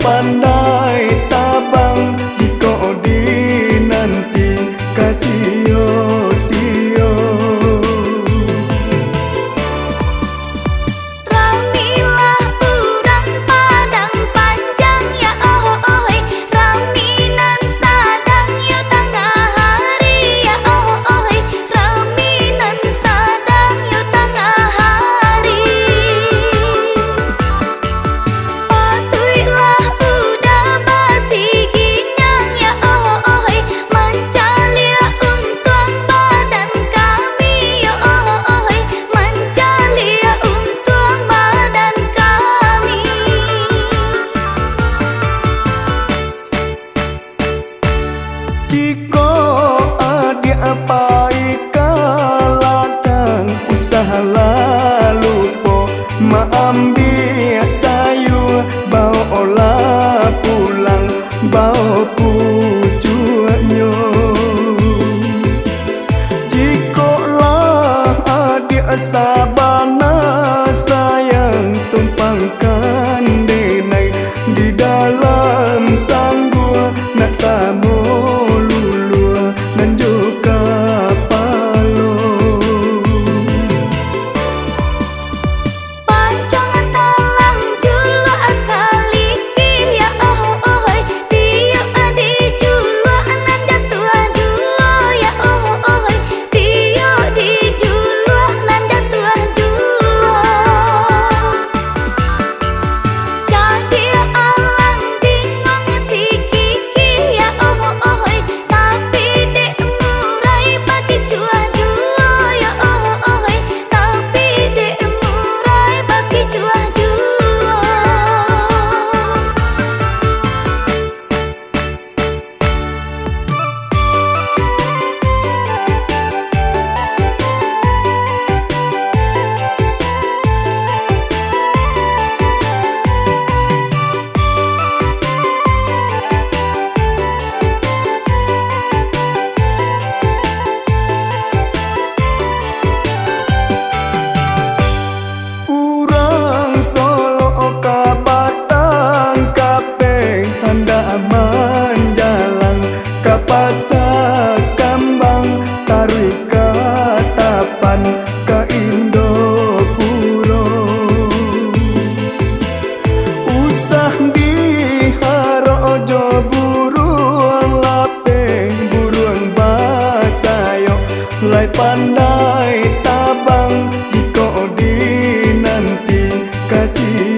pandai tabang jika dinanti kasio-sio. Ramilah urang padang panjang ya oh raminan sadang yo tengah hari ya oh raminan sadang yo tengah hari. Patuilah udah basi ginyang ya oh mencalia untuang badan kami ya oh mencalia untuang badan kami. Jika adik apai kaladang usaha lalu po maambil sayur bawa olah pulang bawa pujuanyo. Jika lah adik sabana sayang tumpangkan denai di dalam sanggua nak samo lulu dan juga palo. Panjang talang julu akaliki ya oh tiup adi julu nan jatuh julu ya oh tiup di julu nan jatuh julu. Jadi alang bingung si kiki ya oh tapi dek murai bagi cuah julu ya oh tapi dek murai bagi cuah julu. Urang Solo ka Batang kape hendak menjalang ka pasar kambang tarik ke tapan ke Indopuro. Usah diharojo buruang lape buruang basayo lai pandai tabang jika dinanti kasih